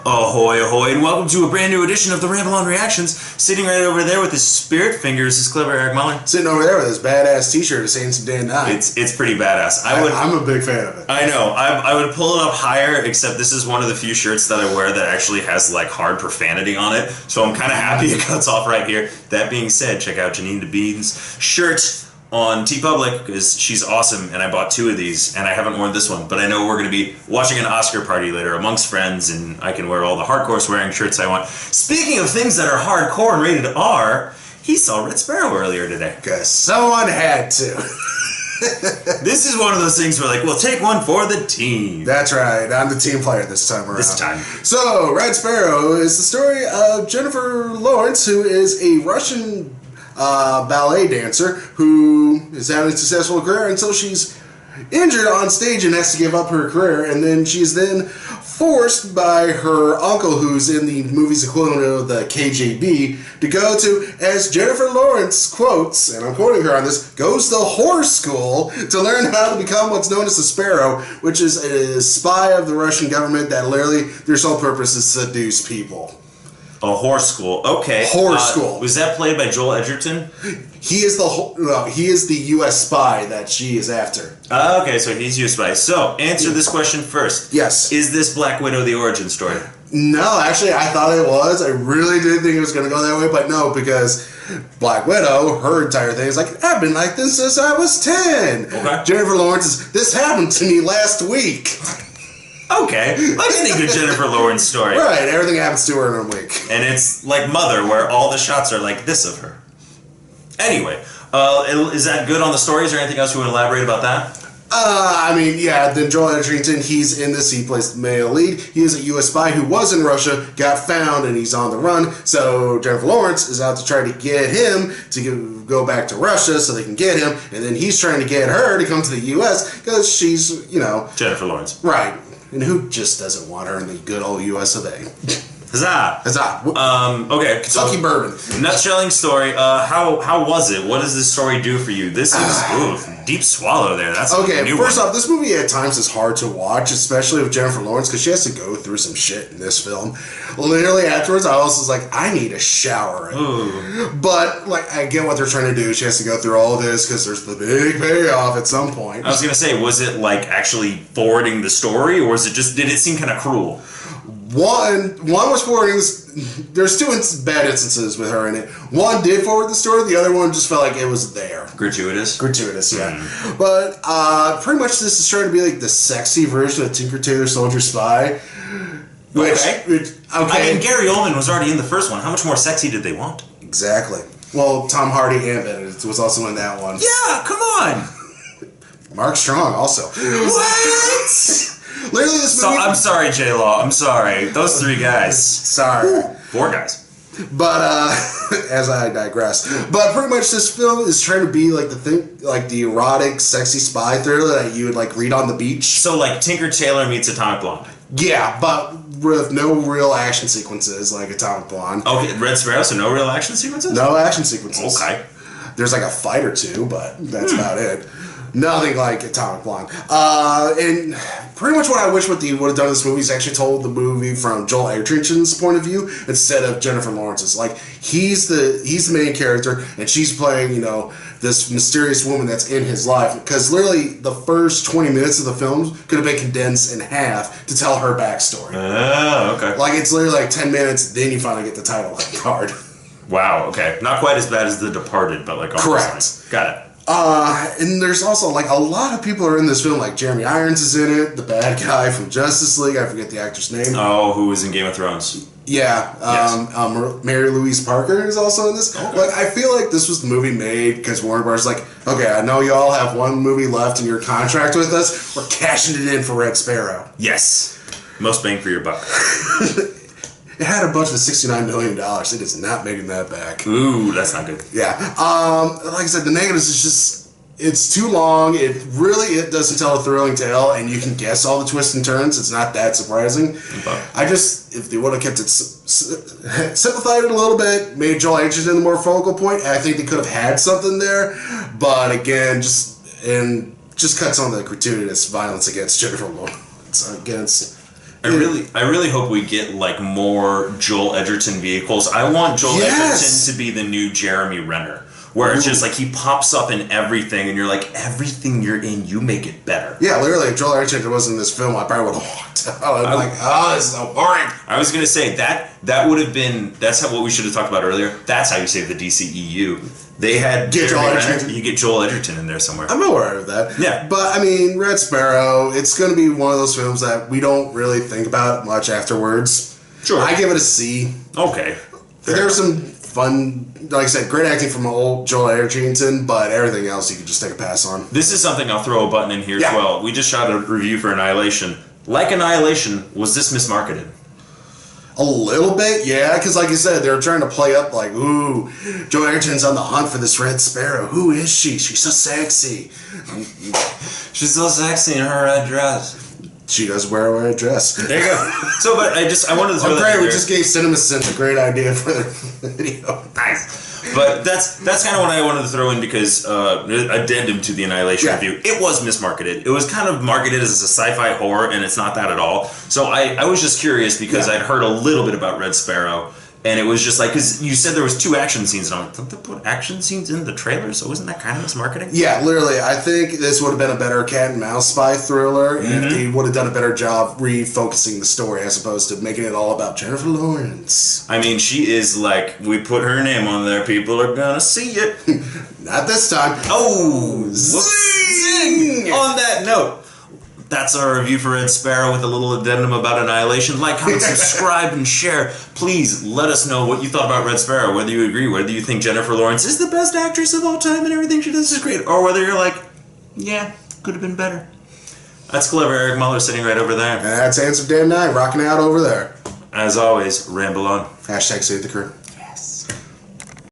Ahoy, ahoy, and welcome to a brand new edition of the Ramble on Reactions. Sitting right over there with his spirit fingers is clever Eric Muller. Sitting over there with his badass t-shirt of Saints of Day and Night. It's pretty badass. I'm a big fan of it. I know. I would pull it up higher, except this is one of the few shirts that I wear that actually has like hard profanity on it. So I'm kind of happy it cuts off right here. That being said, check out Janine DeBean's shirt on TeePublic because she's awesome, and I bought 2 of these, and I haven't worn this one, but I know we're going to be watching an Oscar party later amongst friends, and I can wear all the hardcore swearing shirts I want. Speaking of things that are hardcore and rated R, he saw Red Sparrow earlier today. Because someone had to. This is one of those things where like, we'll take one for the team. That's right. I'm the team player this time around. This time. So, Red Sparrow is the story of Jennifer Lawrence, who is a Russian ballet dancer who is having a successful career until she's injured on stage and has to give up her career, and then she's then forced by her uncle, who's in the movie's equivalent of the KGB, to go to, as Jennifer Lawrence quotes, and I'm quoting her on this, goes to horse school to learn how to become what's known as a sparrow, which is a spy of the Russian government that literally their sole purpose is to seduce people. A horse school. Okay. Horse school. Was that played by Joel Edgerton? He is the U.S. spy that she is after. Okay, so he's U.S. spy. So, answer this question first. Yes. Is this Black Widow the origin story? No, actually, I thought it was. I really did think it was going to go that way, but no, because Black Widow, her entire thing is like, I've been like this since I was 10. Okay. Jennifer Lawrence is, this happened to me last week. Okay, like any good Jennifer Lawrence story. Right, everything happens to her in a week. And it's like Mother, where all the shots are like this of her. Anyway, is that good on the story? Is there anything else you want to elaborate about that? I mean, yeah, then Joel Edgerton, he's in this, he plays the male lead. He is a U.S. spy who was in Russia, got found, and he's on the run. So Jennifer Lawrence is out to try to get him to go back to Russia so they can get him, and then he's trying to get her to come to the U.S. because she's, you know... Jennifer Lawrence. Right. And who just doesn't want her in the good old U.S. of A.? Huzzah! Huzzah. Okay. Kentucky bourbon. Nutshelling story. How was it? What does this story do for you? This is deep swallow there. That's okay. A new First one. off, this movie at times is hard to watch, especially with Jennifer Lawrence, because she has to go through some shit in this film. Literally afterwards, I was like, I need a shower. Ooh. But like, I get what they're trying to do. She has to go through all of this because there's the big payoff at some point. I was gonna say, was it like actually forwarding the story, or was it just? Did it seem kind of cruel? One was forwarding this. There's 2 bad instances with her in it. One did forward the story. The other one just felt like it was there. Gratuitous? Gratuitous, yeah. But pretty much this is trying to be like the sexy version of Tinker Tailor Soldier Spy. Okay. I mean, Gary Oldman was already in the first one. How much more sexy did they want? Exactly. Well, Tom Hardy and Benedict was also in that one. Yeah, come on. Mark Strong also. What? Literally, this movie... I'm sorry, J-Law. I'm sorry. Those 3 guys. Sorry. 4 guys. But, as I digress. But pretty much this film is trying to be like the thing, like the erotic, sexy spy thriller that you would like read on the beach. So like Tinker Tailor meets Atomic Blonde. Yeah, but with no real action sequences like Atomic Blonde. Okay, Red Sparrow, so no real action sequences? No action sequences. Okay. There's like a fight or 2, but that's about it. Nothing like Atomic Blonde. And pretty much what I wish what they would have done in this movie is actually told the movie from Joel Edgerton's point of view instead of Jennifer Lawrence's. Like, he's the main character, and she's playing, you know, this mysterious woman that's in his life. Because literally the first 20 minutes of the film could have been condensed in half to tell her backstory. Oh, okay. Like, it's literally like 10 minutes, then you finally get the title card. Wow, okay. Not quite as bad as The Departed, but like almost. Correct. Like, got it. And there's also, like, a lot of people are in this film, like Jeremy Irons is in it, the bad guy from Justice League, I forget the actor's name. Oh, who was in Game of Thrones. Yeah, yes. Mary Louise Parker is also in this. Okay. Like, I feel like this was the movie made because Warner Bros. Like, okay, I know y'all have one movie left in your contract with us, we're cashing it in for Red Sparrow. Yes. Most bang for your buck. It had a budget of $69 million. It is not making that back. Ooh, that's not good. Yeah. Like I said, the negatives is just, it's too long. It doesn't tell a thrilling tale, and you can guess all the twists and turns. It's not that surprising. Okay. If they would have kept it, simplified it a little bit, made Joel Edgerton the more focal point, I think they could have had something there. But again, just cuts on the gratuitous violence against Jennifer Lawrence. I really hope we get like more Joel Edgerton vehicles. I want Joel Edgerton to be the new Jeremy Renner, where it's just like he pops up in everything, and you're like, everything you're in, you make it better. Yeah, literally, if Joel Edgerton was in this film, I probably would have walked out. I'm like, oh, this is so boring. I was gonna say that would have been what we should have talked about earlier. That's how you save the DCEU. They had Joel Edgerton. You get Joel Edgerton in there somewhere. I'm aware of that. Yeah. But, I mean, Red Sparrow, it's going to be one of those films that we don't really think about much afterwards. Sure. I give it a C. Okay. There's some fun, like I said, great acting from old Joel Edgerton, but everything else you can just take a pass on. This is something I'll throw a button in here as well. We just shot a review for Annihilation. Like Annihilation, was this mismarketed? A little bit, yeah, because like you said, they're trying to play up like, ooh, Joel Edgerton's on the hunt for this Red Sparrow. Who is she? She's so sexy. She's so sexy in her red dress. She does wear a red dress. There you go. So, but I wanted to throw that great, in we there. just gave CinemaSins a great idea for the video. Nice. But that's kind of what I wanted to throw in because addendum to the Annihilation review. It was mismarketed. It was kind of marketed as a sci-fi horror, and it's not that at all. So I was just curious because I'd heard a little bit about Red Sparrow, and it was just like, because you said there was 2 action scenes, and I'm like, don't they put action scenes in the trailer? So wasn't that kind of mismarketing? Yeah, literally. I think this would have been a better cat and mouse spy thriller if they would have done a better job refocusing the story as opposed to making it all about Jennifer Lawrence. I mean, she is like, we put her name on there, people are gonna see it. Not this time. Oh, zing! On that note, that's our review for Red Sparrow with a little addendum about Annihilation. Like, comment, subscribe, and share. Please let us know what you thought about Red Sparrow, whether you agree, whether you think Jennifer Lawrence is the best actress of all time and everything she does is great, or whether you're like, yeah, could have been better. That's clever Eric Muller sitting right over there. That's Handsome Dan 9 rocking out over there. As always, ramble on. #Save the Crew.